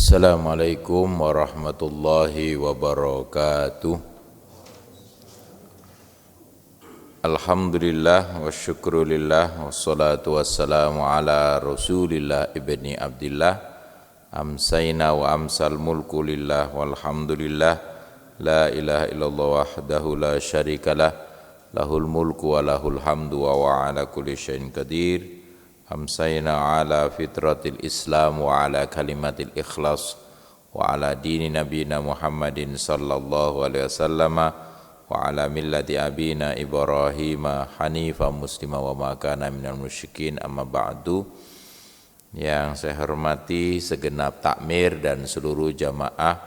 Assalamualaikum warahmatullahi wabarakatuh. Alhamdulillah wa syukrulillah wassalatu wassalamu ala rasulillah ibni abdillah. Amsayna wa amsal mulku lillah walhamdulillah. La ilaha illallah wahdahu la syarikalah. Lahul mulku wa lahul hamdu wa ala kulli syai'in qadir. Amsayna ala fitratil islam wa ala kalimatil ikhlas wa ala dini nabina Muhammadin sallallahu alaihi wasallam wa ala millati abina Ibrahim hanifa muslima wa ma kana minal musyrikin, amma ba'du. Yang saya hormati segenap takmir dan seluruh jamaah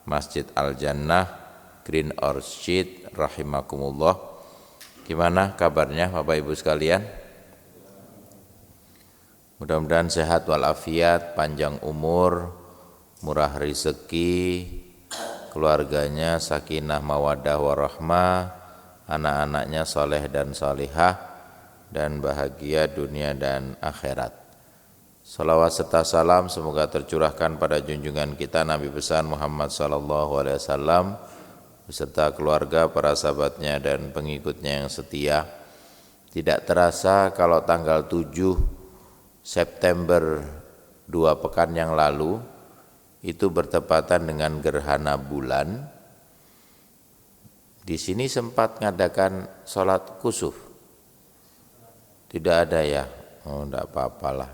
Masjid Al-Jannah Green Orchid rahimakumullah. Gimana kabarnya Bapak Ibu sekalian? Mudah-mudahan sehat walafiat, panjang umur, murah rezeki, keluarganya sakinah mawaddah warahmah, anak-anaknya soleh dan solihah, dan bahagia dunia dan akhirat. Salawat serta salam semoga tercurahkan pada junjungan kita Nabi besar Muhammad SAW beserta keluarga, para sahabatnya dan pengikutnya yang setia. Tidak terasa kalau tanggal 7 September 2 pekan yang lalu itu bertepatan dengan gerhana bulan. Di sini sempat ngadakan sholat kusuf. Tidak ada ya? Oh, tidak apa-apalah.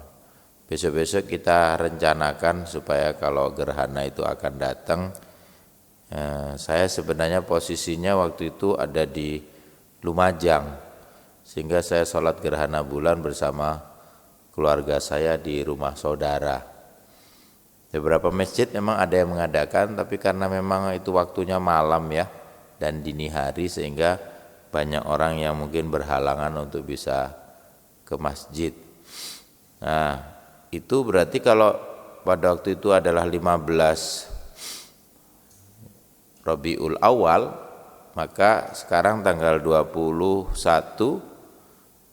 Besok-besok kita rencanakan supaya kalau gerhana itu akan datang. Saya sebenarnya posisinya waktu itu ada di Lumajang, sehingga saya sholat gerhana bulan bersama keluarga saya di rumah saudara. Beberapa masjid memang ada yang mengadakan, tapi karena memang itu waktunya malam ya dan dini hari, sehingga banyak orang yang mungkin berhalangan untuk bisa ke masjid. Nah, itu berarti kalau pada waktu itu adalah 15 Rabiul Awal, maka sekarang tanggal 21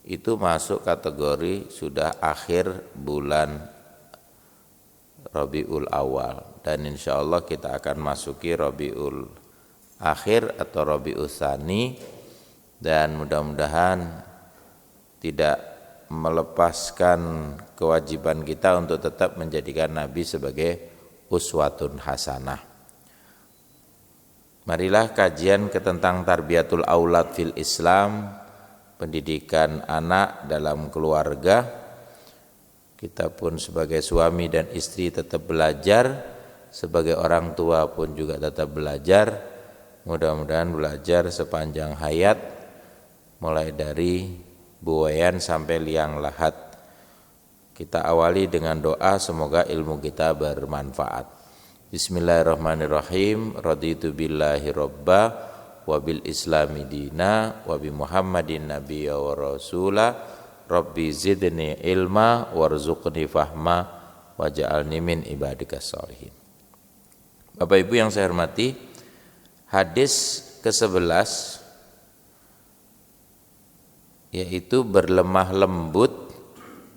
itu masuk kategori sudah akhir bulan Rabiul Awal, dan insya Allah kita akan masuki Rabiul Akhir atau Rabiul Tsani, dan mudah-mudahan tidak melepaskan kewajiban kita untuk tetap menjadikan Nabi sebagai uswatun hasanah. Marilah kajian tentang tarbiyatul aulad fil Islam, pendidikan anak dalam keluarga. Kita pun sebagai suami dan istri tetap belajar, sebagai orang tua pun juga tetap belajar. Mudah-mudahan belajar sepanjang hayat, mulai dari buayan sampai liang lahat. Kita awali dengan doa, semoga ilmu kita bermanfaat. Bismillahirrahmanirrahim. Raditu billahi robba wa bil islami dina wa bi muhammadin nabiyya wa rasula rabbi zidni ilma warzuqni fahma waj'alni min ibadikas sholihin. Bapak Ibu yang saya hormati, hadis ke-11 yaitu berlemah lembut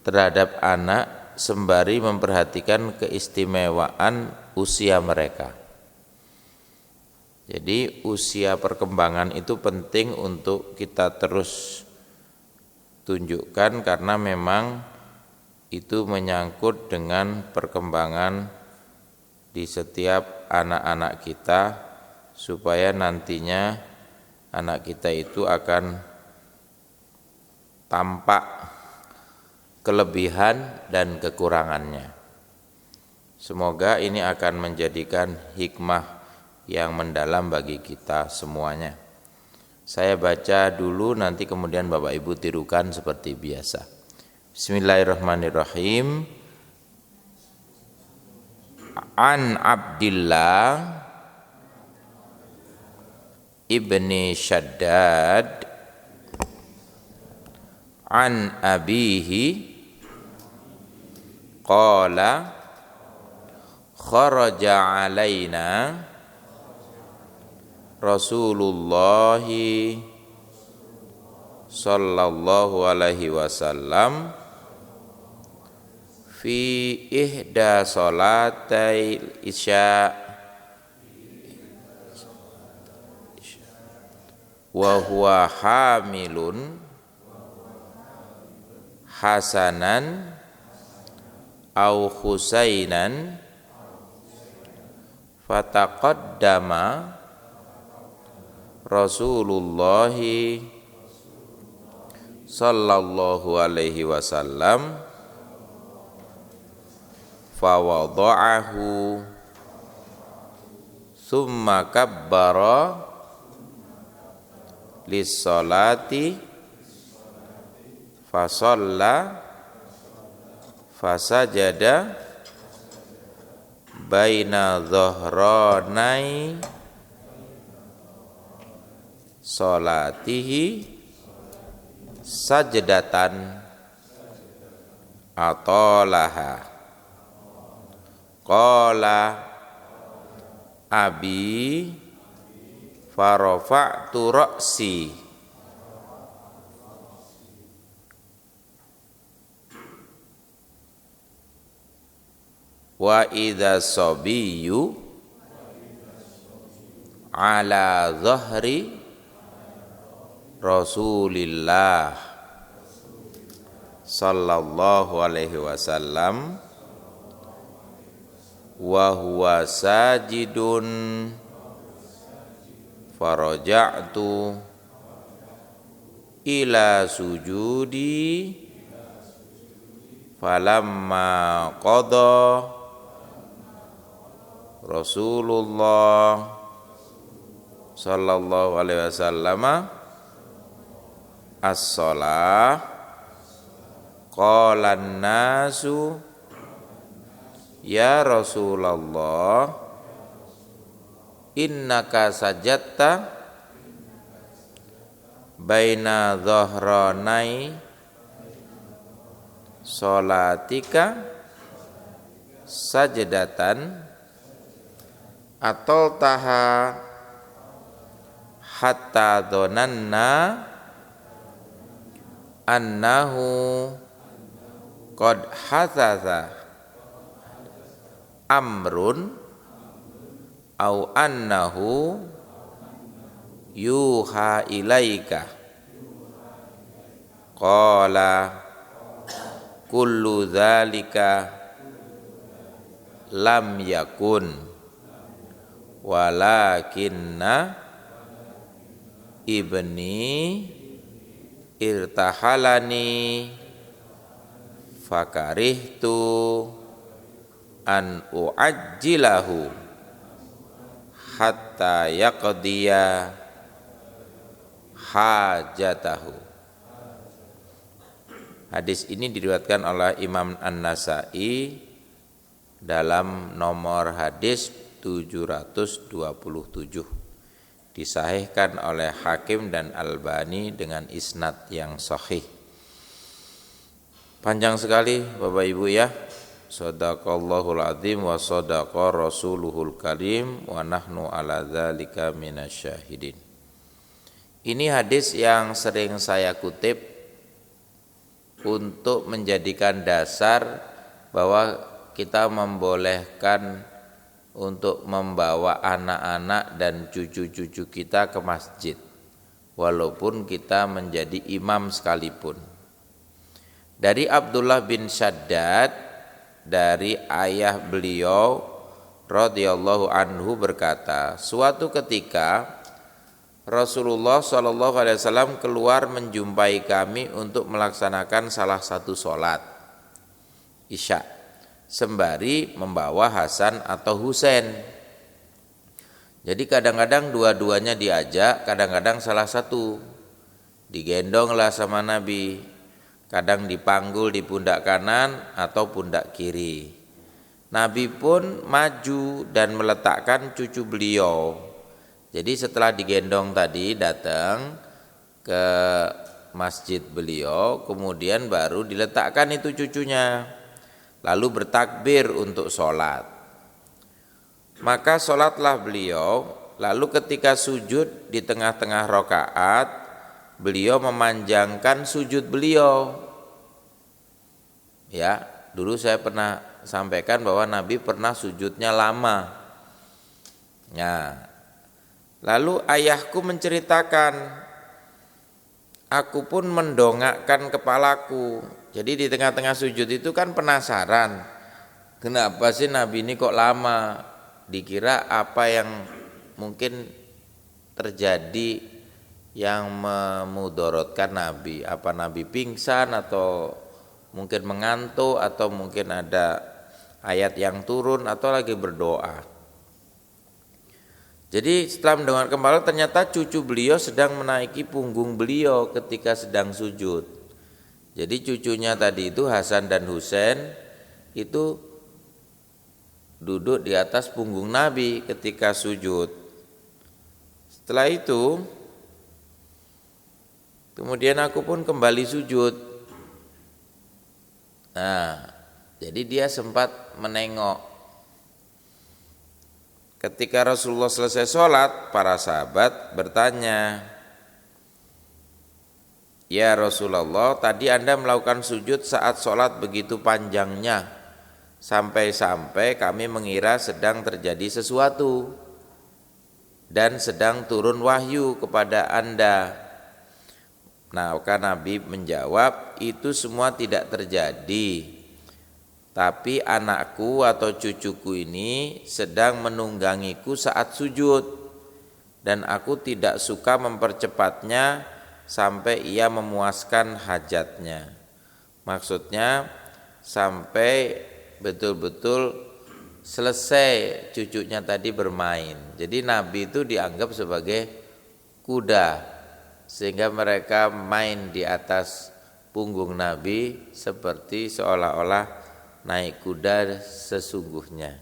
terhadap anak sembari memperhatikan keistimewaan usia mereka. Jadi usia perkembangan itu penting untuk kita terus tunjukkan, karena memang itu menyangkut dengan perkembangan di setiap anak-anak kita, supaya nantinya anak kita itu akan tampak kelebihan dan kekurangannya. Semoga ini akan menjadikan hikmah yang mendalam bagi kita semuanya. Saya baca dulu, nanti kemudian Bapak Ibu tirukan seperti biasa. Bismillahirrahmanirrahim. An Abdillah ibni Shaddad an abihi qala kharaja alaina Rasulullah sallallahu alaihi wasallam fi ihda salatai isya wa huwa hamilun hasanan au husainan fataqaddama Rasulullah sallallahu alaihi wasallam fawada'ahu summa kabbara lis-salati fasalla fasajada baina dhahranai salatihi sajdatan atolaha qala abi farafa'tu ra'si wa idza sabiyyu ala dhahri Rasulillah sallallahu alaihi wasallam wa huwa sajidun faraja'tu ila sujudi falamma qada Rasulullah sallallahu alaihi wasallam as-shalah qala an-nasu ya Rasulullah innaka sajadta baina dhahranai sholatika sajdatan atol taha hatta dhonanna annahu qad hadatha amrun au annahu yuha ilaika qala kullu dzalika lam yakun walakinna ibni irtahalani fakarihtu an uajjilahu hatta yaqdiya hajatahu. Hadis ini diriwayatkan oleh Imam An-Nasa'i dalam nomor hadis 727, disahihkan oleh Hakim dan Albani dengan isnad yang sahih. Panjang sekali Bapak Ibu ya. Shadaqallahul azim wa shadaqa rasuluhul karim wa nahnu ala dzalika minasyahidin. Ini hadis yang sering saya kutip untuk menjadikan dasar bahwa kita membolehkan untuk membawa anak-anak dan cucu-cucu kita ke masjid walaupun kita menjadi imam sekalipun. Dari Abdullah bin Shaddad dari ayah beliau radhiyallahu anhu berkata, suatu ketika Rasulullah SAW keluar menjumpai kami untuk melaksanakan salah satu sholat Isya sembari membawa Hasan atau Husain. Jadi kadang-kadang dua-duanya diajak, kadang-kadang salah satu digendonglah sama Nabi, kadang dipanggul di pundak kanan atau pundak kiri. Nabi pun maju dan meletakkan cucu beliau. Jadi setelah digendong tadi datang ke masjid beliau, kemudian baru diletakkan itu cucunya, lalu bertakbir untuk sholat. Maka sholatlah beliau, lalu ketika sujud di tengah-tengah rakaat, beliau memanjangkan sujud beliau, ya, dulu saya pernah sampaikan bahwa Nabi pernah sujudnya lama. Nah, lalu ayahku menceritakan, aku pun mendongakkan kepalaku. Jadi di tengah-tengah sujud itu kan penasaran, kenapa sih Nabi ini kok lama? Dikira apa yang mungkin terjadi yang memudorotkan Nabi. Apa Nabi pingsan atau mungkin mengantuk atau mungkin ada ayat yang turun atau lagi berdoa. Jadi setelah mendongakkan kepala ternyata cucu beliau sedang menaiki punggung beliau ketika sedang sujud. Jadi cucunya tadi itu Hasan dan Husain itu duduk di atas punggung Nabi ketika sujud. Setelah itu kemudian aku pun kembali sujud. Nah, jadi dia sempat menengok. Ketika Rasulullah selesai sholat, para sahabat bertanya, ya Rasulullah, tadi Anda melakukan sujud saat sholat begitu panjangnya, sampai-sampai kami mengira sedang terjadi sesuatu dan sedang turun wahyu kepada Anda. Nah, maka Nabi menjawab, itu semua tidak terjadi. Tapi anakku atau cucuku ini sedang menunggangiku saat sujud, dan aku tidak suka mempercepatnya sampai ia memuaskan hajatnya. Maksudnya sampai betul-betul selesai cucunya tadi bermain. Jadi Nabi itu dianggap sebagai kuda, sehingga mereka main di atas punggung Nabi seperti seolah-olah naik kuda sesungguhnya.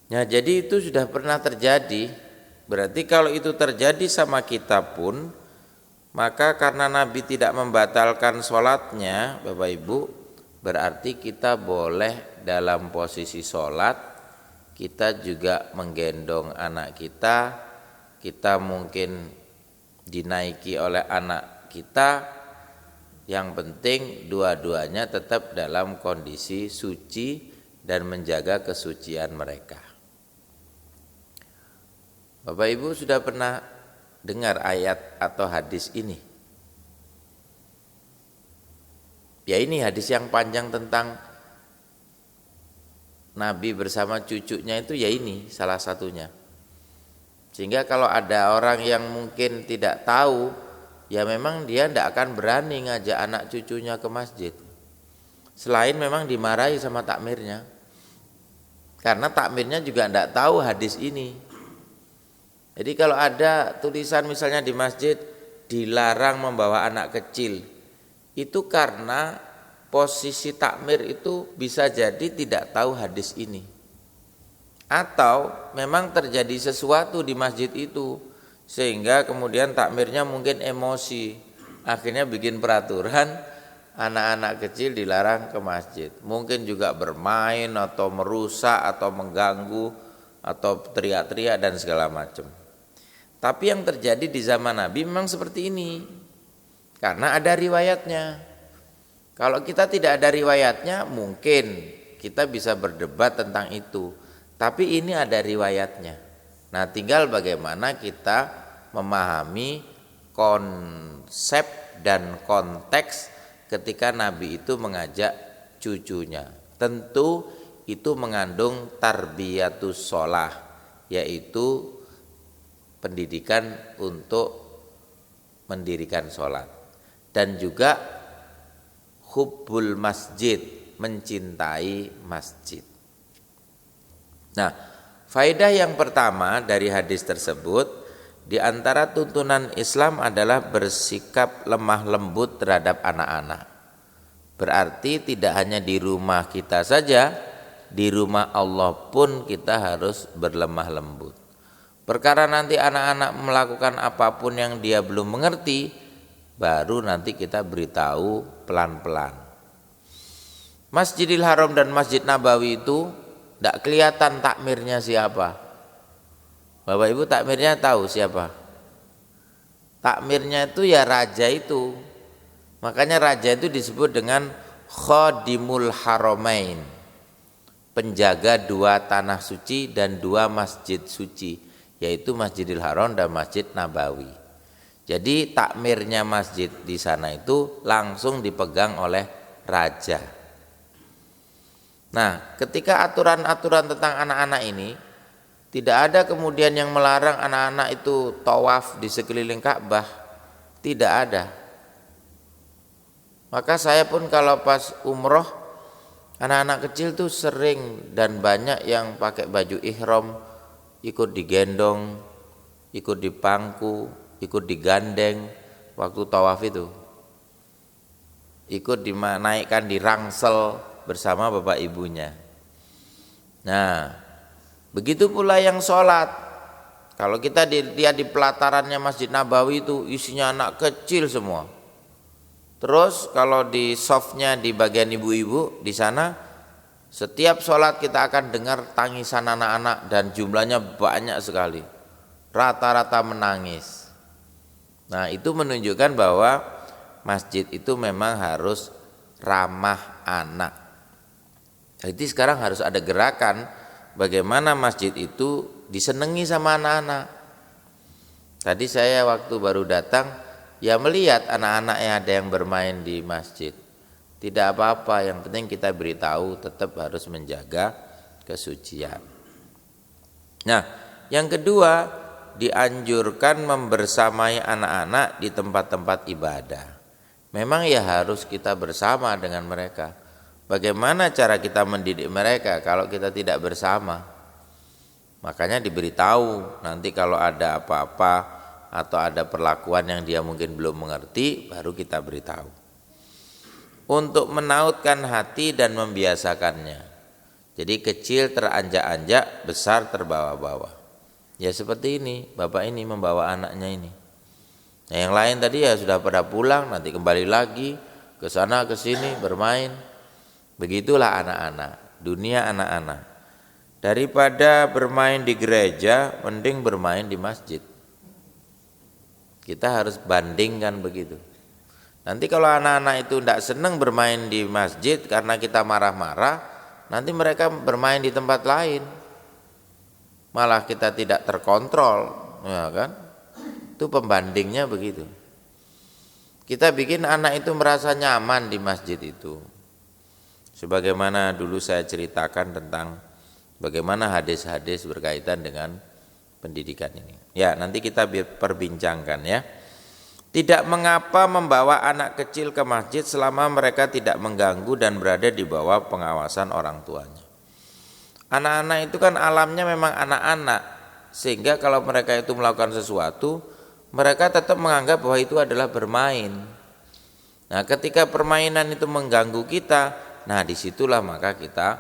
Nah, jadi itu sudah pernah terjadi. Berarti kalau itu terjadi sama kita pun, maka karena Nabi tidak membatalkan sholatnya, Bapak Ibu, berarti kita boleh dalam posisi sholat, kita juga menggendong anak kita, kita mungkin dinaiki oleh anak kita. Yang penting dua-duanya tetap dalam kondisi suci dan menjaga kesucian mereka. Bapak Ibu sudah pernah dengar ayat atau hadis ini? Ya, ini hadis yang panjang tentang Nabi bersama cucunya itu, ya ini salah satunya. Sehingga kalau ada orang yang mungkin tidak tahu, ya memang dia tidak akan berani ngajak anak cucunya ke masjid. Selain memang dimarahi sama takmirnya, karena takmirnya juga tidak tahu hadis ini. Jadi kalau ada tulisan misalnya di masjid, dilarang membawa anak kecil, itu karena posisi takmir itu bisa jadi tidak tahu hadis ini, atau memang terjadi sesuatu di masjid itu sehingga kemudian takmirnya mungkin emosi, akhirnya bikin peraturan anak-anak kecil dilarang ke masjid. Mungkin juga bermain atau merusak atau mengganggu atau teriak-teriak dan segala macam. Tapi yang terjadi di zaman Nabi memang seperti ini, karena ada riwayatnya. Kalau kita tidak ada riwayatnya, mungkin kita bisa berdebat tentang itu. Tapi ini ada riwayatnya. Nah, tinggal bagaimana kita memahami konsep dan konteks ketika Nabi itu mengajak cucunya. Tentu itu mengandung tarbiyatus sholah, yaitu pendidikan untuk mendirikan sholat, dan juga hubbul masjid, mencintai masjid. Nah, faedah yang pertama dari hadis tersebut, di antara tuntunan Islam adalah bersikap lemah lembut terhadap anak-anak. Berarti tidak hanya di rumah kita saja, di rumah Allah pun kita harus berlemah lembut. Perkara nanti anak-anak melakukan apapun yang dia belum mengerti, baru nanti kita beritahu pelan-pelan. Masjidil Haram dan Masjid Nabawi itu tidak kelihatan takmirnya siapa. Bapak Ibu, takmirnya tahu siapa? Takmirnya itu ya raja itu. Makanya raja itu disebut dengan khadimul haramain, penjaga dua tanah suci dan dua masjid suci, yaitu Masjidil Haram dan Masjid Nabawi. Jadi takmirnya masjid di sana itu langsung dipegang oleh raja. Nah, ketika aturan-aturan tentang anak-anak ini, tidak ada kemudian yang melarang anak-anak itu tawaf di sekeliling Ka'bah, tidak ada. Maka saya pun kalau pas umroh, anak-anak kecil tuh sering dan banyak yang pakai baju ihram, ikut digendong, ikut dipangku, ikut digandeng waktu tawaf itu, ikut dinaikkan di rangsel bersama bapak ibunya. Nah, begitu pula yang sholat. Kalau kita lihat di pelatarannya Masjid Nabawi itu isinya anak kecil semua. Terus kalau di softnya di bagian ibu-ibu di sana, setiap sholat kita akan dengar tangisan anak-anak dan jumlahnya banyak sekali. Rata-rata menangis. Nah, itu menunjukkan bahwa masjid itu memang harus ramah anak. Jadi sekarang harus ada gerakan bagaimana masjid itu disenangi sama anak-anak. Tadi saya waktu baru datang, ya melihat anak-anak yang ada yang bermain di masjid. Tidak apa-apa, yang penting kita beritahu tetap harus menjaga kesucian. Nah, yang kedua, dianjurkan membersamai anak-anak di tempat-tempat ibadah. Memang ya harus kita bersama dengan mereka. Bagaimana cara kita mendidik mereka kalau kita tidak bersama? Makanya diberitahu, nanti kalau ada apa-apa atau ada perlakuan yang dia mungkin belum mengerti, baru kita beritahu. Untuk menautkan hati dan membiasakannya. Jadi kecil teranjak-anjak, besar terbawa-bawa. Ya seperti ini, bapak ini membawa anaknya ini. Nah, yang lain tadi ya sudah pada pulang, nanti kembali lagi ke sana ke sini bermain. Begitulah anak-anak, dunia anak-anak. Daripada bermain di gereja, mending bermain di masjid. Kita harus bandingkan begitu. Nanti kalau anak-anak itu tidak senang bermain di masjid karena kita marah-marah, nanti mereka bermain di tempat lain. Malah kita tidak terkontrol, ya kan? Itu pembandingnya begitu. Kita bikin anak itu merasa nyaman di masjid itu. Sebagaimana dulu saya ceritakan tentang bagaimana hadis-hadis berkaitan dengan pendidikan ini. Ya, nanti kita perbincangkan ya. Tidak mengapa membawa anak kecil ke masjid selama mereka tidak mengganggu dan berada di bawah pengawasan orang tuanya. Anak-anak itu kan alamnya memang anak-anak, sehingga kalau mereka itu melakukan sesuatu, mereka tetap menganggap bahwa itu adalah bermain. Nah, ketika permainan itu mengganggu kita, nah disitulah maka kita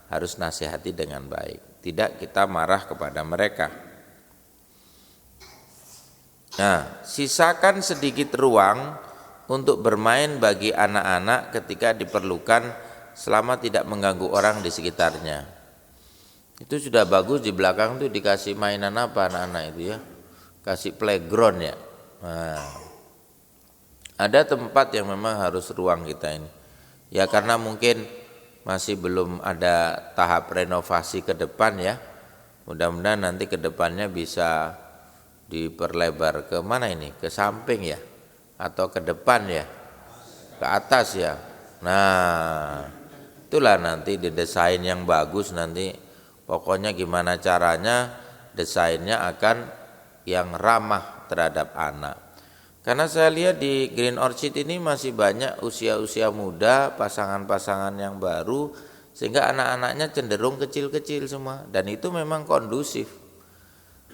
harus nasihati dengan baik. Tidak kita marah kepada mereka. Nah, sisakan sedikit ruang untuk bermain bagi anak-anak ketika diperlukan selama tidak mengganggu orang di sekitarnya. Itu sudah bagus, di belakang tuh dikasih mainan apa anak-anak itu ya, kasih playground ya. Nah, ada tempat yang memang harus ruang kita ini. Ya karena mungkin masih belum ada tahap renovasi ke depan ya. Mudah-mudahan nanti ke depannya bisa diperlebar ke mana ini? Ke samping ya? Atau ke depan ya? Ke atas ya? Nah, itulah nanti didesain yang bagus nanti. Pokoknya gimana caranya desainnya akan yang ramah terhadap anak. Karena saya lihat di Green Orchid ini masih banyak usia-usia muda, pasangan-pasangan yang baru, sehingga anak-anaknya cenderung kecil-kecil semua, dan itu memang kondusif.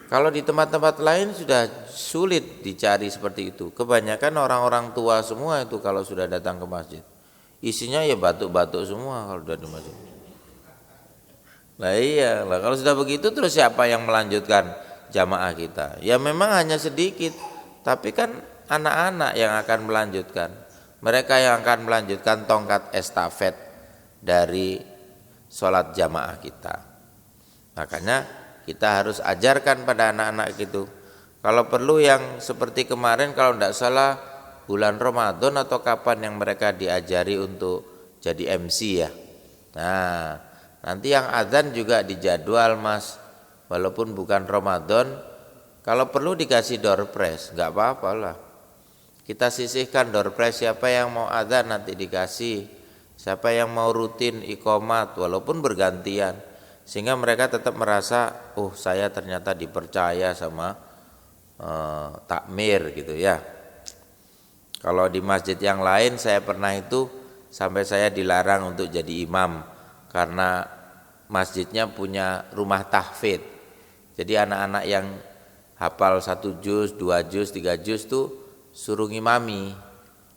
Kalau di tempat-tempat lain sudah sulit dicari seperti itu. Kebanyakan orang-orang tua semua itu kalau sudah datang ke masjid, isinya ya batuk-batuk semua kalau sudah di masjid. Nah iya, kalau sudah begitu terus siapa yang melanjutkan jamaah kita? Ya memang hanya sedikit, tapi kan anak-anak yang akan melanjutkan. Mereka yang akan melanjutkan tongkat estafet dari sholat jamaah kita. Makanya kita harus ajarkan pada anak-anak itu. Kalau perlu yang seperti kemarin, kalau tidak salah bulan Ramadan atau kapan yang mereka diajari untuk jadi MC ya. Nah, nanti yang adzan juga dijadwal Mas, walaupun bukan Ramadan, kalau perlu dikasih door prize, nggak apa-apa lah. Kita sisihkan door prize, siapa yang mau adzan nanti dikasih, siapa yang mau rutin iqomat walaupun bergantian, sehingga mereka tetap merasa, oh saya ternyata dipercaya sama takmir gitu ya. Kalau di masjid yang lain saya pernah itu sampai saya dilarang untuk jadi imam karena masjidnya punya rumah tahfidz. Jadi anak-anak yang hafal 1 juz, 2 juz, 3 juz tuh suruh ngimami.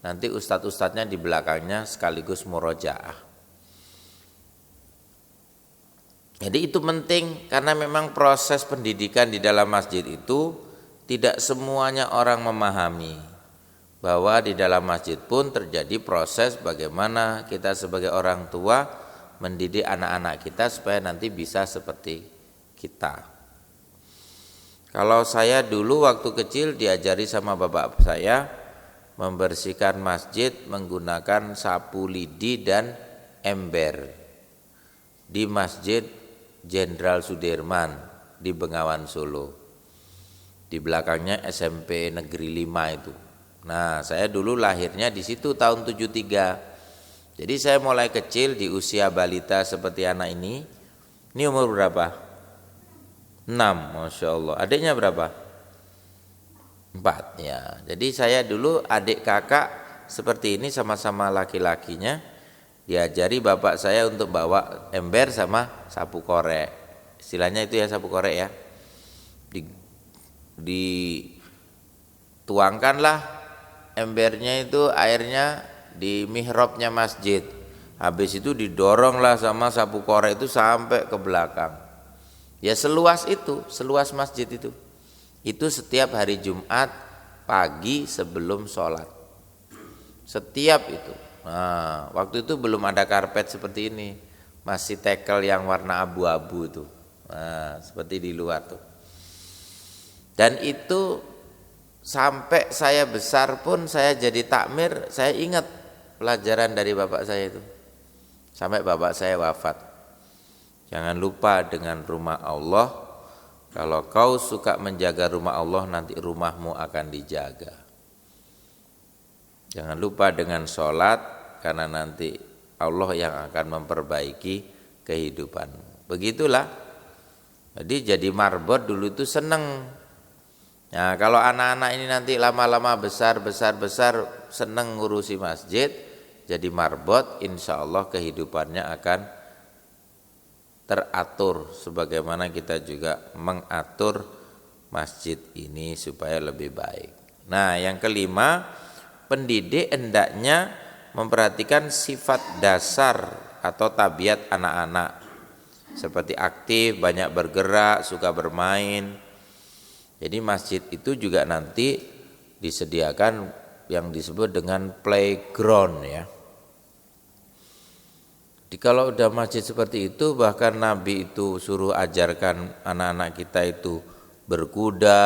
Nanti ustadz-ustadznya di belakangnya sekaligus murojaah. Jadi itu penting karena memang proses pendidikan di dalam masjid itu tidak semuanya orang memahami. Bahwa di dalam masjid pun terjadi proses bagaimana kita sebagai orang tua mendidik anak-anak kita supaya nanti bisa seperti kita. Kalau saya dulu waktu kecil diajari sama bapak saya membersihkan masjid menggunakan sapu lidi dan ember di Masjid Jenderal Sudirman di Bengawan Solo. Di belakangnya SMP Negeri 5 itu. Nah, saya dulu lahirnya di situ tahun 73. Jadi saya mulai kecil di usia balita seperti anak ini. Ini umur berapa? 6, Masya Allah. Adiknya berapa? 4 ya. Jadi saya dulu adik kakak seperti ini sama-sama laki-lakinya. Diajari bapak saya untuk bawa ember sama sapu korek. Istilahnya itu ya sapu korek ya. Dituangkanlah embernya itu airnya di mihrabnya masjid. Habis itu didoronglah sama sapu korek itu sampai ke belakang. Ya seluas itu, seluas masjid itu. Itu setiap hari Jumat pagi sebelum sholat. Setiap itu. Nah, waktu itu belum ada karpet seperti ini. Masih tekel yang warna abu-abu itu. Nah, seperti di luar tuh. Dan itu sampai saya besar pun saya jadi takmir, saya ingat pelajaran dari bapak saya itu. Sampai bapak saya wafat. Jangan lupa dengan rumah Allah. Kalau kau suka menjaga rumah Allah, nanti rumahmu akan dijaga. Jangan lupa dengan sholat, karena nanti Allah yang akan memperbaiki kehidupanmu. Begitulah. Jadi jadi marbot dulu itu seneng. Nah, kalau anak-anak ini nanti lama-lama besar seneng ngurusi masjid, jadi marbot, insya Allah kehidupannya akan teratur sebagaimana kita juga mengatur masjid ini supaya lebih baik. Nah, yang kelima, pendidik hendaknya memperhatikan sifat dasar atau tabiat anak-anak seperti aktif, banyak bergerak, suka bermain. Jadi masjid itu juga nanti disediakan yang disebut dengan playground ya. Jadi kalau udah masjid seperti itu, bahkan Nabi itu suruh ajarkan anak-anak kita itu berkuda.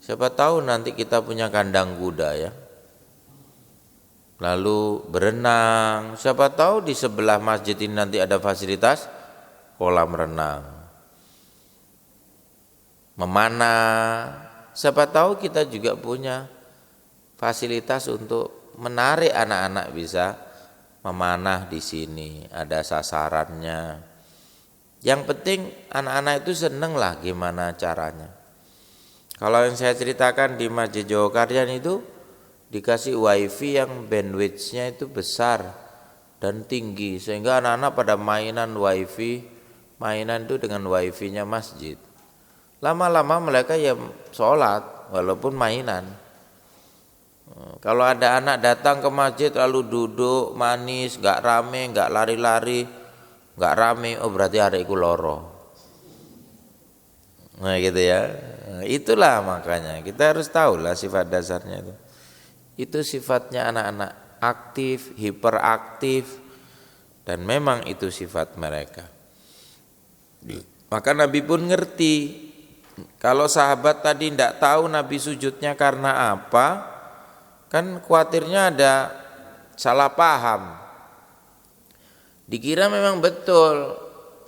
Siapa tahu nanti kita punya kandang kuda ya. Lalu berenang. Siapa tahu di sebelah masjid ini nanti ada fasilitas kolam renang. Memanah, siapa tahu kita juga punya fasilitas untuk menarik anak-anak bisa memanah di sini, ada sasarannya. Yang penting anak-anak itu seneng lah gimana caranya. Kalau yang saya ceritakan di Masjid Jogokaryan itu dikasih wifi yang bandwidth-nya itu besar dan tinggi sehingga anak-anak pada mainan wifi, mainan itu dengan wifi-nya masjid. Lama-lama mereka ya sholat walaupun mainan. Kalau ada anak datang ke masjid lalu duduk manis, gak rame, gak lari-lari, gak rame, oh berarti hari itu loro. Nah gitu ya. Itulah makanya kita harus tahu lah sifat dasarnya itu. Itu sifatnya anak-anak aktif, hiperaktif, dan memang itu sifat mereka. Maka Nabi pun ngerti. Kalau sahabat tadi tidak tahu Nabi sujudnya karena apa, kan khawatirnya ada salah paham. Dikira memang betul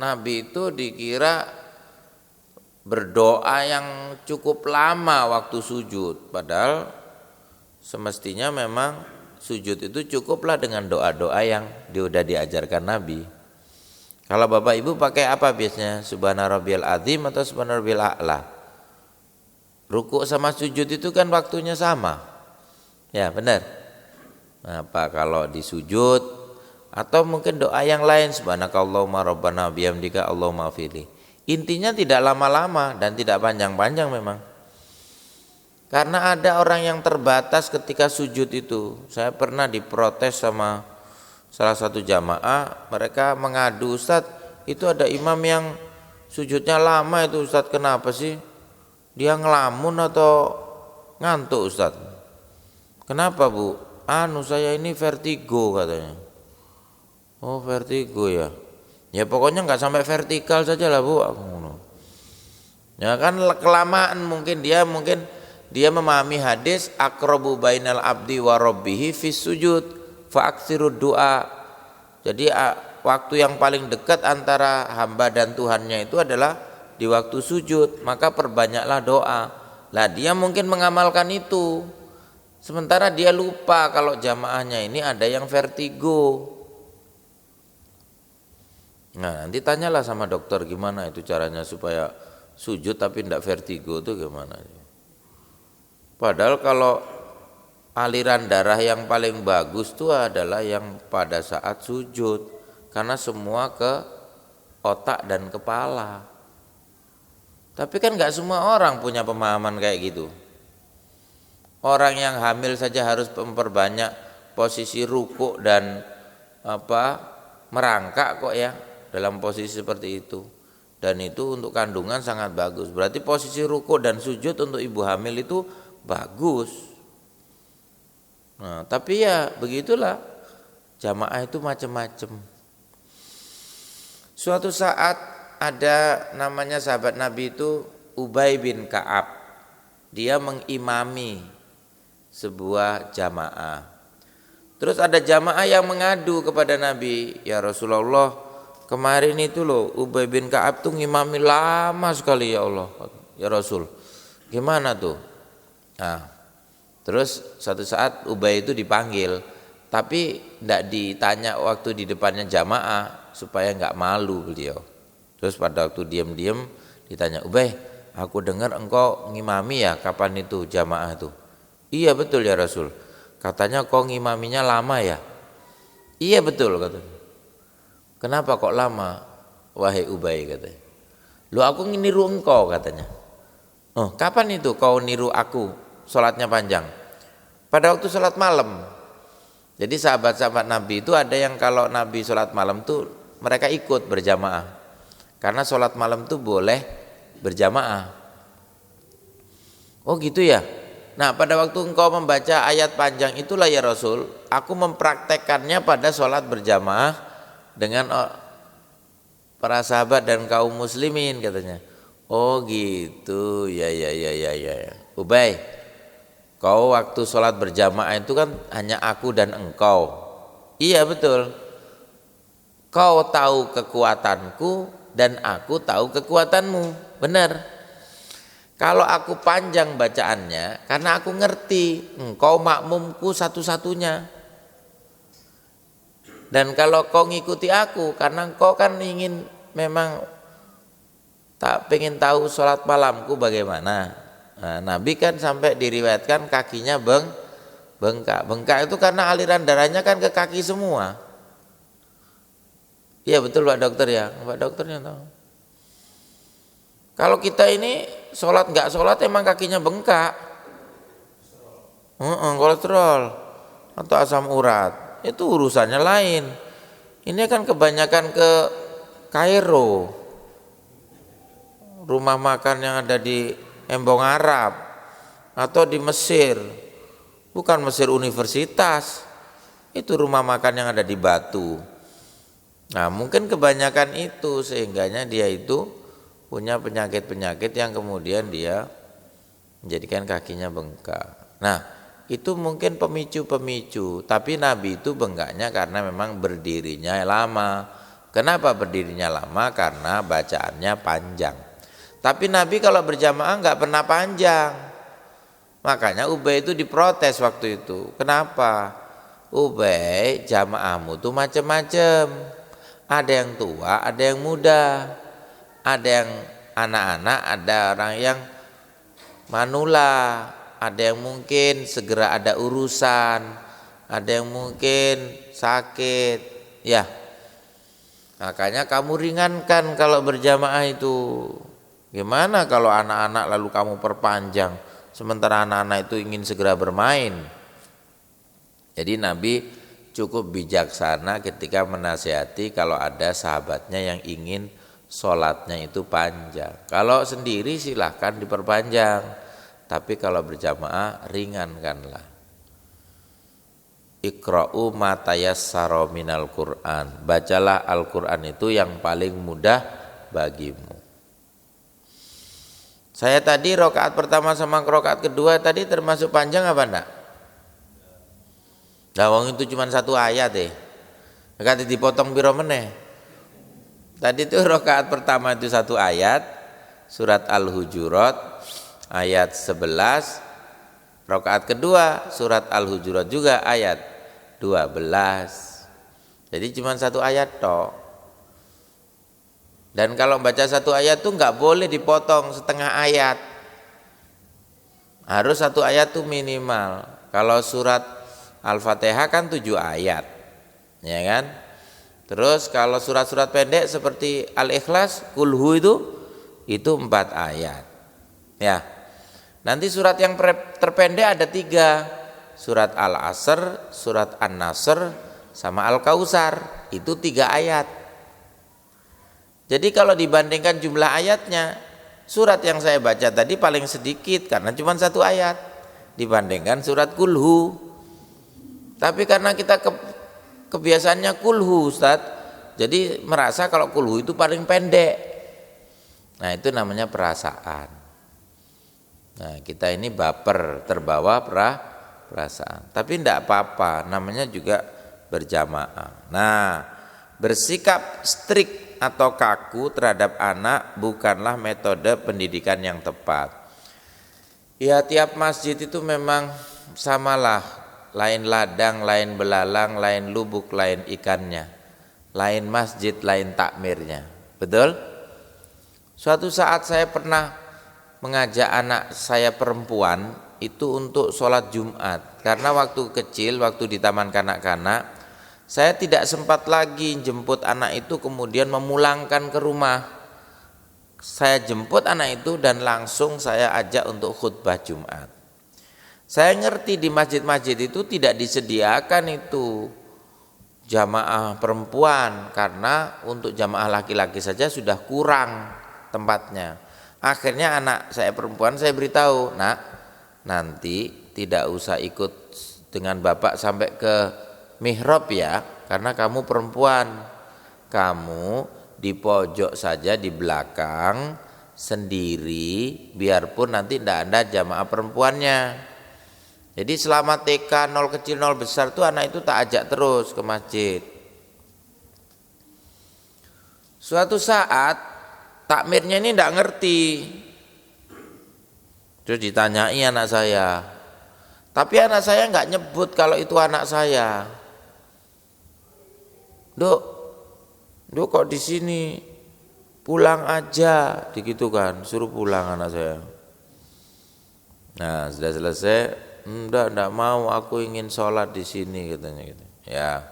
Nabi itu dikira berdoa yang cukup lama waktu sujud, padahal semestinya memang sujud itu cukuplah dengan doa-doa yang sudah diajarkan Nabi. Kalau Bapak Ibu pakai apa biasanya? Subhana rabbiyal azim atau subhana rabbiyal a'la? Rukuk sama sujud itu kan waktunya sama. Ya, benar. Apa kalau di sujud atau mungkin doa yang lain, subhanakallahumma rabbana bihamdika allahumma fili. Intinya tidak lama-lama dan tidak panjang-panjang memang. Karena ada orang yang terbatas ketika sujud itu. Saya pernah diprotes sama salah satu jamaah, mereka mengadu, Ustadz itu ada imam yang sujudnya lama itu Ustadz, kenapa sih? Dia ngelamun atau ngantuk Ustadz? Kenapa Bu? Saya ini vertigo katanya. Oh vertigo ya. Ya pokoknya nggak sampai vertikal saja lah Bu. Ya kan kelamaan mungkin dia memahami hadis aqrabu bainal abdi wa rabbihi fis sujud fa aktsirud du'a. Jadi waktu yang paling dekat antara hamba dan Tuhannya itu adalah di waktu sujud, maka perbanyaklah doa. Lah dia mungkin mengamalkan itu. Sementara dia lupa kalau jamaahnya ini ada yang vertigo. Nah nanti tanyalah sama dokter gimana itu caranya supaya sujud tapi tidak vertigo itu gimana. Padahal kalau aliran darah yang paling bagus itu adalah yang pada saat sujud, karena semua ke otak dan kepala. Tapi kan nggak semua orang punya pemahaman kayak gitu. Orang yang hamil saja harus memperbanyak posisi rukuk dan merangkak kok ya. Dalam posisi seperti itu, dan itu untuk kandungan sangat bagus. Berarti posisi rukuk dan sujud untuk ibu hamil itu bagus. Nah, tapi ya begitulah, jamaah itu macam-macam. Suatu saat ada namanya sahabat Nabi itu Ubay bin Ka'ab. Dia mengimami sebuah jamaah. Terus ada jamaah yang mengadu kepada Nabi, ya Rasulullah, kemarin itu loh Ubay bin Ka'ab tuh ngimami lama sekali ya Allah, ya Rasul. Gimana tuh? Nah, terus suatu saat Ubay itu dipanggil, tapi tidak ditanya waktu di depannya jamaah supaya nggak malu beliau. Terus pada waktu diam-diam ditanya, Ubay, aku dengar engkau ngimami ya kapan itu jamaah itu? Iya betul ya Rasul. Katanya kau ngimaminya lama ya? Iya betul katanya. Kenapa kok lama wahai Ubay katanya? Lu aku niru engkau katanya. Oh kapan itu kau niru aku sholatnya panjang? Pada waktu sholat malam. Jadi sahabat-sahabat Nabi itu ada yang kalau Nabi sholat malam tuh mereka ikut berjamaah. Karena sholat malam tuh boleh berjamaah. Oh gitu ya. Nah pada waktu engkau membaca ayat panjang itulah ya Rasul, aku mempraktekkannya pada sholat berjamaah dengan para sahabat dan kaum muslimin katanya. Oh gitu, ya. Ubay, kau waktu sholat berjamaah itu kan hanya aku dan engkau. Iya betul. Kau tahu kekuatanku dan aku tahu kekuatanmu. Benar. Kalau aku panjang bacaannya, karena aku ngerti engkau makmumku satu-satunya. Dan kalau kau ngikuti aku, karena kau kan ingin memang tak pengen tahu sholat malamku bagaimana. Nah, Nabi kan sampai diriwayatkan kakinya bengkak. Bengkak itu karena aliran darahnya kan ke kaki semua. Iya betul Pak Dokter ya, Pak Dokternya tahu. Kalau kita ini sholat nggak sholat emang kakinya bengkak. Kolesterol atau asam urat. Itu urusannya lain. Ini kan kebanyakan ke Kairo, rumah makan yang ada di Embong Arab atau di Mesir. Bukan Mesir universitas, itu rumah makan yang ada di Batu. Nah mungkin kebanyakan itu sehingganya dia itu punya penyakit-penyakit yang kemudian dia menjadikan kakinya bengkak. Nah itu mungkin pemicu-pemicu, tapi Nabi itu bengkaknya karena memang berdirinya lama. Kenapa berdirinya lama? Karena bacaannya panjang. Tapi Nabi kalau berjamaah nggak pernah panjang. Makanya Ubay itu diprotes waktu itu. Kenapa? Ubay, jamaahmu tuh macam-macam. Ada yang tua, ada yang muda, ada yang anak-anak, ada orang yang manula, ada yang mungkin segera ada urusan, ada yang mungkin sakit. Ya, makanya kamu ringankan kalau berjamaah itu. Gimana kalau anak-anak lalu kamu perpanjang, sementara anak-anak itu ingin segera bermain. Jadi Nabi cukup bijaksana ketika menasihati kalau ada sahabatnya yang ingin sholatnya itu panjang. Kalau sendiri silahkan diperpanjang, tapi kalau berjamaah ringankanlah. Iqra'u ma tayassara minal Qur'an. Bacalah Al-Qur'an itu yang paling mudah bagimu. Saya tadi rakaat pertama sama rakaat kedua tadi termasuk panjang apa enggak? Wong itu cuma satu ayat Kata dipotong piro meneh. Tadi itu rakaat pertama itu satu ayat, surat Al-Hujurat ayat 11. Rakaat kedua surat Al-Hujurat juga ayat 12. Jadi cuma satu ayat toh. Dan kalau baca satu ayat tuh nggak boleh dipotong setengah ayat. Harus satu ayat tuh minimal. Kalau surat Al-Fatihah kan 7 ayat, ya kan? Terus kalau surat-surat pendek seperti Al-Ikhlas, Kulhu itu 4 ayat. Ya. Nanti surat yang terpendek ada 3. Surat Al-Asr, surat An-Nasr, sama Al-Kautsar. Itu 3 ayat. Jadi kalau dibandingkan jumlah ayatnya, surat yang saya baca tadi paling sedikit karena cuma 1 ayat dibandingkan surat Kulhu. Tapi karena kita kebiasaannya kulhu Ustaz, jadi merasa kalau kulhu itu paling pendek. Nah itu namanya perasaan. Nah kita ini baper, terbawa perasaan. Tapi tidak apa-apa, namanya juga berjamaah. Nah bersikap strict atau kaku terhadap anak bukanlah metode pendidikan yang tepat. Ya tiap masjid itu memang samalah. Lain ladang, lain belalang, lain lubuk, lain ikannya. Lain masjid, lain takmirnya. Betul? Suatu saat saya pernah mengajak anak saya perempuan itu untuk sholat Jumat. Karena waktu kecil, waktu di taman kanak-kanak, saya tidak sempat lagi jemput anak itu kemudian memulangkan ke rumah. Saya jemput anak itu dan langsung saya ajak untuk khutbah Jumat. Saya ngerti di masjid-masjid itu tidak disediakan itu jamaah perempuan karena untuk jamaah laki-laki saja sudah kurang tempatnya. Akhirnya anak saya perempuan saya beritahu, "Nak, nanti tidak usah ikut dengan bapak sampai ke mihrab ya, karena kamu perempuan. Kamu di pojok saja di belakang sendiri biarpun nanti tidak ada jamaah perempuannya." Jadi selama TK 0 kecil 0 besar tuh anak itu tak ajak terus ke masjid. Suatu saat takmirnya ini tidak ngerti. Terus ditanyai anak saya. Tapi anak saya nggak nyebut kalau itu anak saya. Duk kok di sini? Pulang aja, begitu kan? Suruh pulang anak saya. Nah sudah selesai. Enggak mau, aku ingin sholat di sini katanya gitu. Ya.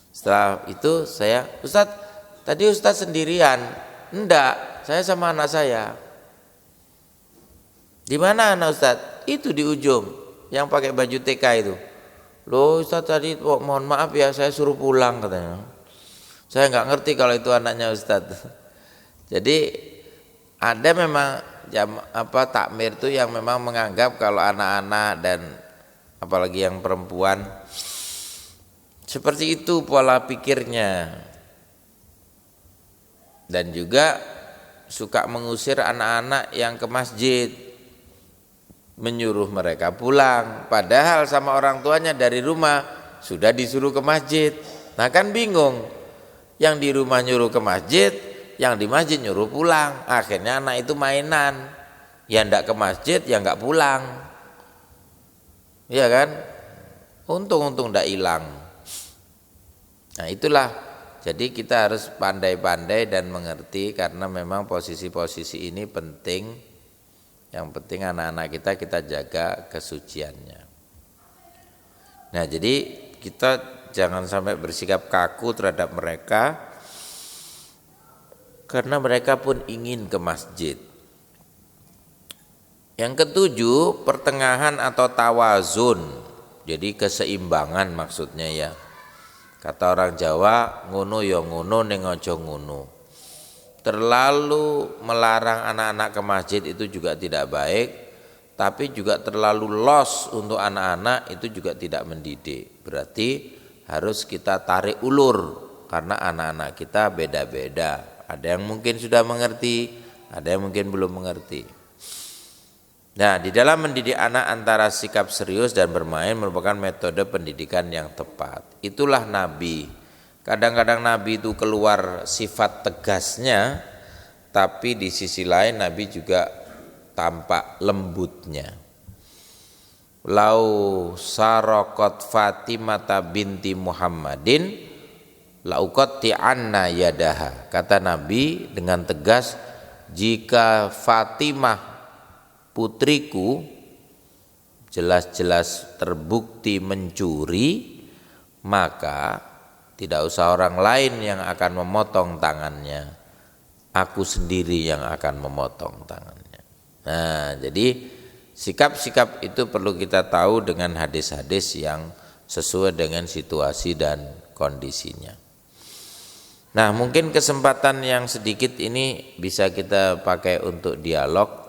Setelah itu saya, Ustadz, tadi Ustadz sendirian? Enggak, saya sama anak saya. Di mana anak Ustadz? Itu di ujung, yang pakai baju TK itu. Loh Ustadz tadi mohon maaf ya, saya suruh pulang katanya. Saya nggak ngerti kalau itu anaknya Ustadz. Jadi ada memang takmir itu yang memang menganggap kalau anak-anak dan apalagi yang perempuan seperti itu pola pikirnya, dan juga suka mengusir anak-anak yang ke masjid. menyuruh mereka pulang, padahal sama orang tuanya dari rumah sudah disuruh ke masjid. Nah kan bingung, yang di rumah nyuruh ke masjid, yang di masjid nyuruh pulang. Akhirnya anak itu mainan, ya ndak ke masjid ya nggak pulang, iya kan, untung ndak hilang. Nah itulah, jadi kita harus pandai-pandai dan mengerti, karena memang posisi-posisi ini penting. Yang penting anak-anak kita jaga kesuciannya. Nah jadi kita jangan sampai bersikap kaku terhadap mereka, karena mereka pun ingin ke masjid. Yang ketujuh, pertengahan atau tawazun. Jadi keseimbangan maksudnya ya. Kata orang Jawa, ngono ya ngono ning aja ngono. Terlalu melarang anak-anak ke masjid itu juga tidak baik, tapi juga terlalu los untuk anak-anak itu juga tidak mendidik. Berarti harus kita tarik ulur, karena anak-anak kita beda-beda. Ada yang mungkin sudah mengerti, ada yang mungkin belum mengerti. Nah, di dalam mendidik anak antara sikap serius dan bermain merupakan metode pendidikan yang tepat. Itulah Nabi. Kadang-kadang Nabi itu keluar sifat tegasnya, tapi di sisi lain Nabi juga tampak lembutnya. Lau saraqat Fatimah binti Muhammadin lauqatti'anna yadaha. Kata Nabi dengan tegas, jika Fatimah putriku jelas-jelas terbukti mencuri, maka tidak usah orang lain yang akan memotong tangannya, aku sendiri yang akan memotong tangannya. Nah, jadi sikap-sikap itu perlu kita tahu dengan hadis-hadis yang sesuai dengan situasi dan kondisinya. Nah, mungkin kesempatan yang sedikit ini bisa kita pakai untuk dialog.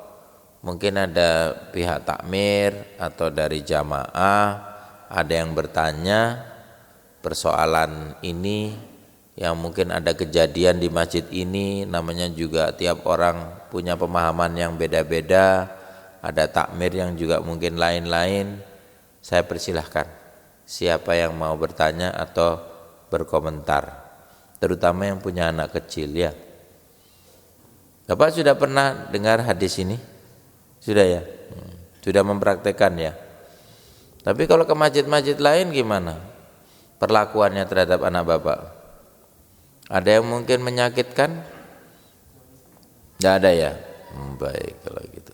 Mungkin ada pihak takmir atau dari jamaah ada yang bertanya persoalan ini, yang mungkin ada kejadian di masjid ini. Namanya juga tiap orang punya pemahaman yang beda-beda, ada takmir yang juga mungkin lain-lain. Saya persilahkan siapa yang mau bertanya atau berkomentar, terutama yang punya anak kecil ya. Bapak sudah pernah dengar hadis ini? Sudah ya? Sudah mempraktekkan ya? Tapi kalau ke masjid-masjid lain gimana perlakuannya terhadap anak bapak? Ada yang mungkin menyakitkan? Tidak ada ya? Baik kalau gitu.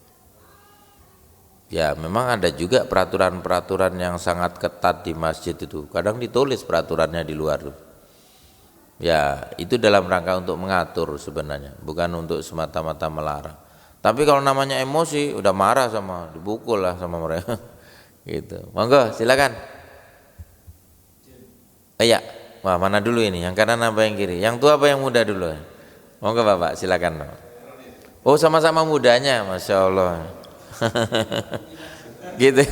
Ya memang ada juga peraturan-peraturan yang sangat ketat di masjid itu. Kadang ditulis peraturannya di luar. Ya itu dalam rangka untuk mengatur sebenarnya, bukan untuk semata-mata melarang. Tapi kalau namanya emosi, udah marah sama, dibukul lah sama mereka. Gitu. Monggo silakan. Iya, wah mana dulu ini? Yang kanan apa yang kiri? Yang tua apa yang muda dulu? Monggo Bapak, silakan. Oh sama-sama mudanya, Masya Allah. Gitu.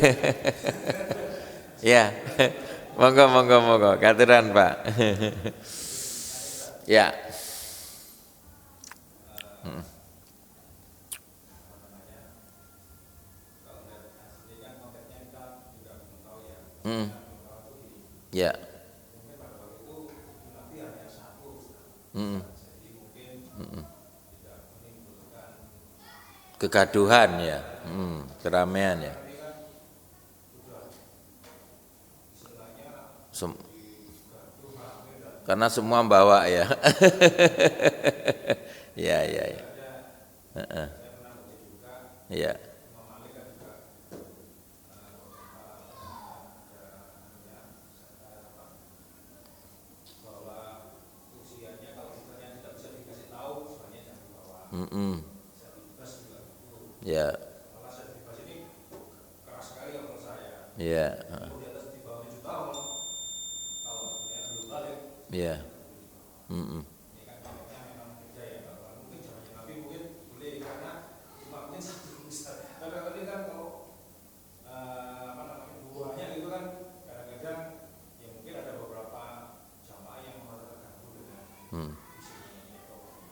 Ya, monggo, katuran Pak. Ya. Ya. Kegaduhan ya, keramaian ya. Karena semua bawa ya. Ya. Ya. Ya. Ya. Ya.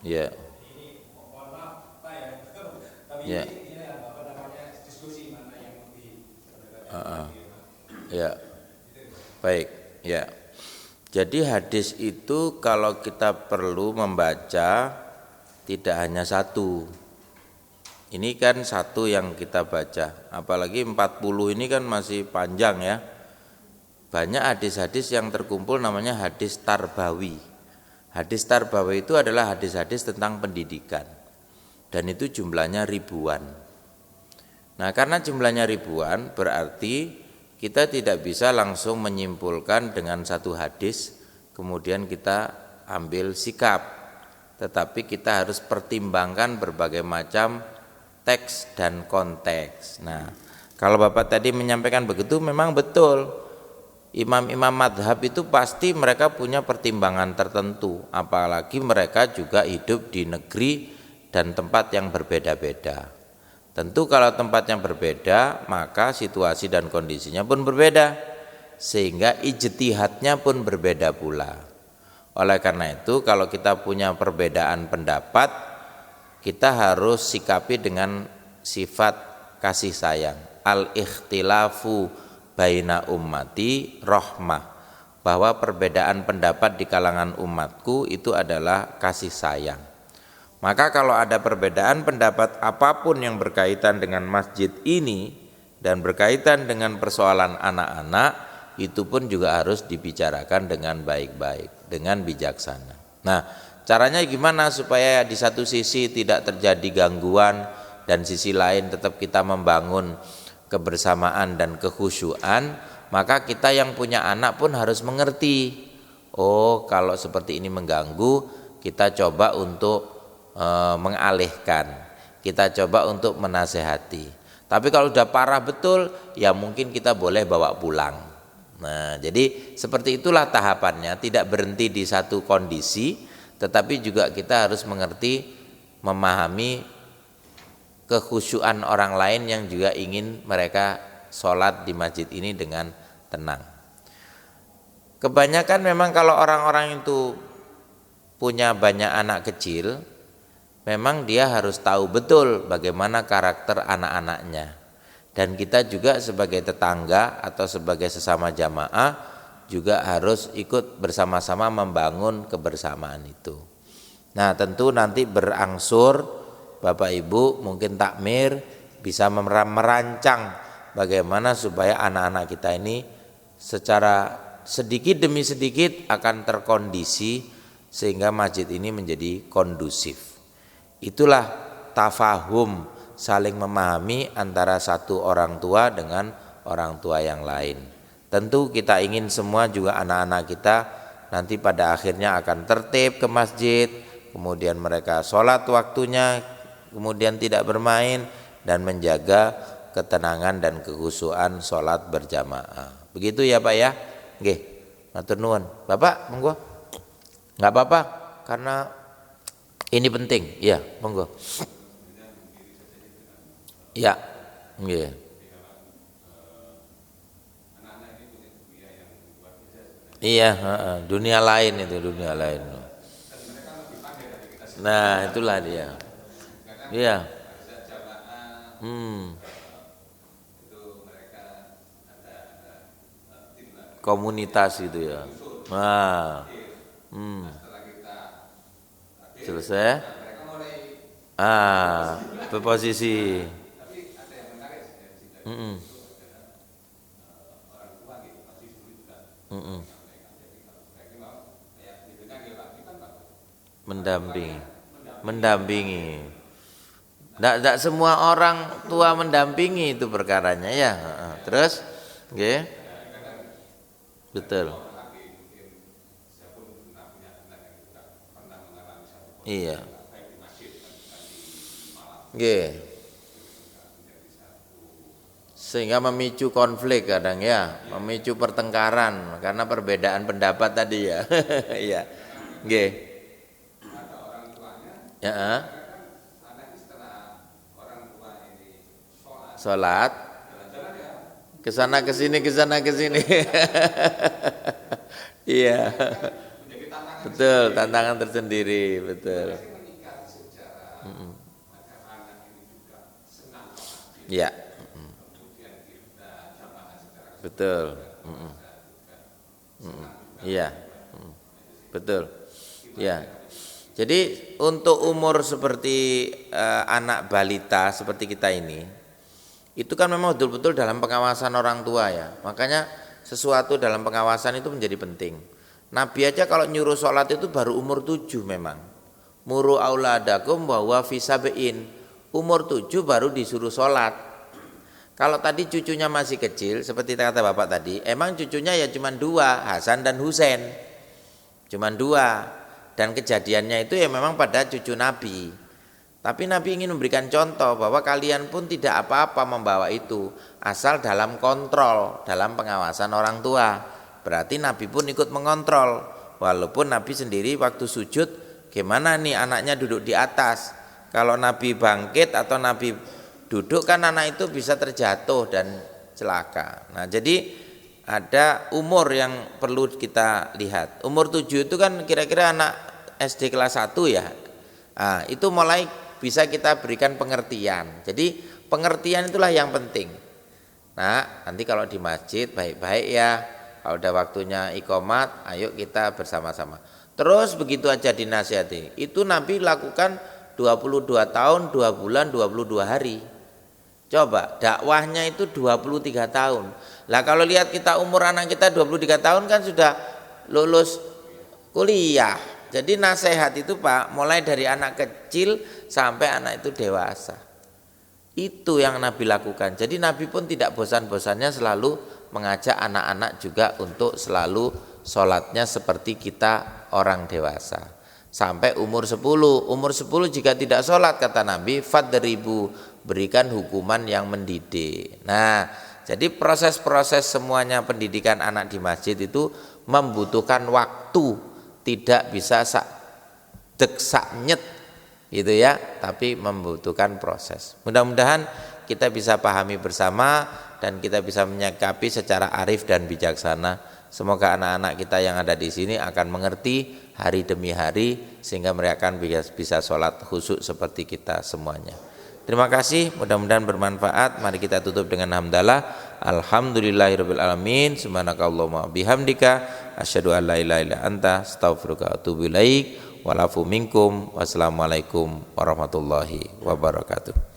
Ya. Ya. Ya, baik, ya. Jadi hadis itu kalau kita perlu membaca tidak hanya satu. Ini kan satu yang kita baca, apalagi 40 ini kan masih panjang ya. Banyak hadis-hadis yang terkumpul namanya hadis tarbawi. Hadis tarbawi itu adalah hadis-hadis tentang pendidikan. Dan itu jumlahnya ribuan. Nah, karena jumlahnya ribuan berarti kita tidak bisa langsung menyimpulkan dengan satu hadis kemudian kita ambil sikap. Tetapi kita harus pertimbangkan berbagai macam teks dan konteks. Nah, kalau Bapak tadi menyampaikan begitu memang betul. Imam-imam madhab itu pasti mereka punya pertimbangan tertentu, apalagi mereka juga hidup di negeri dan tempat yang berbeda-beda. Tentu kalau tempat yang berbeda, maka situasi dan kondisinya pun berbeda, sehingga ijtihadnya pun berbeda pula. Oleh karena itu, kalau kita punya perbedaan pendapat, kita harus sikapi dengan sifat kasih sayang. Al-ikhtilafu baina ummati rahmah, bahwa perbedaan pendapat di kalangan umatku itu adalah kasih sayang. Maka kalau ada perbedaan pendapat apapun yang berkaitan dengan masjid ini dan berkaitan dengan persoalan anak-anak, itu pun juga harus dibicarakan dengan baik-baik, dengan bijaksana. Nah, caranya gimana supaya di satu sisi tidak terjadi gangguan dan sisi lain tetap kita membangun kebersamaan dan kekhusyuan? Maka kita yang punya anak pun harus mengerti, oh kalau seperti ini mengganggu, kita coba untuk mengalihkan, kita coba untuk menasehati. Tapi kalau udah parah betul, ya mungkin kita boleh bawa pulang. Nah, jadi seperti itulah tahapannya, tidak berhenti di satu kondisi, tetapi juga kita harus mengerti, memahami kekhusyuan orang lain yang juga ingin mereka sholat di masjid ini dengan tenang. Kebanyakan memang kalau orang-orang itu punya banyak anak kecil, memang dia harus tahu betul bagaimana karakter anak-anaknya. Dan kita juga sebagai tetangga atau sebagai sesama jamaah juga harus ikut bersama-sama membangun kebersamaan itu. Nah, tentu nanti berangsur Bapak Ibu mungkin takmir bisa merancang bagaimana supaya anak-anak kita ini secara sedikit demi sedikit akan terkondisi sehingga masjid ini menjadi kondusif. Itulah tafahum, saling memahami antara satu orang tua dengan orang tua yang lain. Tentu kita ingin semua juga anak-anak kita nanti pada akhirnya akan tertib ke masjid, kemudian mereka sholat waktunya, kemudian tidak bermain dan menjaga ketenangan dan kekhusyuan sholat berjamaah. Begitu ya Pak ya? Nggih, matur nuwun. Bapak monggo. Enggak apa-apa karena ini penting. Iya, monggo. Ya. Nggih. Iya, dunia lain itu, dunia lain. Nah, itulah dia. Iya. Komunitas itu ya. Nah. Selesai. Berposisi. Mendampingi. Tidak semua orang tua mendampingi itu perkaranya ya. Terus, oke, betul. Iya. Oke. Sehingga memicu konflik kadang ya, memicu pertengkaran karena perbedaan pendapat tadi ya. Iya. Oke. Ya. Sholat kesana kesini iya betul, tantangan tersendiri, betul. Ya. Betul. Iya. Betul. Ya. Jadi untuk umur seperti anak balita seperti kita ini, itu kan memang betul-betul dalam pengawasan orang tua ya. Makanya sesuatu dalam pengawasan itu menjadi penting. Nabi aja kalau nyuruh sholat itu baru umur 7 memang. Muru auladakum bahwa fisabein. Umur 7 baru disuruh sholat. Kalau tadi cucunya masih kecil seperti kata bapak tadi, emang cucunya ya cuma 2, Hasan dan Husain. Cuma 2. Dan kejadiannya itu ya memang pada cucu Nabi. Tapi Nabi ingin memberikan contoh bahwa kalian pun tidak apa-apa membawa itu, asal dalam kontrol, dalam pengawasan orang tua. Berarti Nabi pun ikut mengontrol. Walaupun Nabi sendiri waktu sujud, gimana nih anaknya duduk di atas. Kalau Nabi bangkit atau Nabi duduk kan anak itu bisa terjatuh dan celaka. Nah jadi ada umur yang perlu kita lihat. Umur 7 itu kan kira-kira anak SD kelas 1 ya. Nah, itu mulai bisa kita berikan pengertian. Jadi pengertian itulah yang penting. Nah, nanti kalau di masjid baik-baik ya. Kalau udah waktunya iqomat, ayo kita bersama-sama. Terus begitu aja dinasihati. Itu Nabi lakukan 22 tahun, 2 bulan, 22 hari. Coba dakwahnya itu 23 tahun. Lah kalau lihat kita umur anak kita 23 tahun kan sudah lulus kuliah. Jadi nasihat itu Pak mulai dari anak kecil sampai anak itu dewasa. Itu yang Nabi lakukan. Jadi Nabi pun tidak bosan-bosannya selalu mengajak anak-anak juga untuk selalu sholatnya seperti kita orang dewasa. Sampai umur 10. Umur 10 jika tidak sholat kata Nabi fadribu, berikan hukuman yang mendidik. Nah jadi proses-proses semuanya pendidikan anak di masjid itu membutuhkan waktu, tidak bisa sak nyet gitu ya, tapi membutuhkan proses. Mudah-mudahan kita bisa pahami bersama dan kita bisa menyikapi secara arif dan bijaksana. Semoga anak-anak kita yang ada di sini akan mengerti hari demi hari sehingga mereka akan bisa sholat khusyuk seperti kita semuanya. Terima kasih, mudah-mudahan bermanfaat. Mari kita tutup dengan hamdalah. Alhamdulillahirabbil alamin. Subhanakallahumma bihamdika asyhadu an la ilaha illa anta astaghfiruka wa atubu ilaik. Walafu minkum. Wassalamualaikum warahmatullahi wabarakatuh.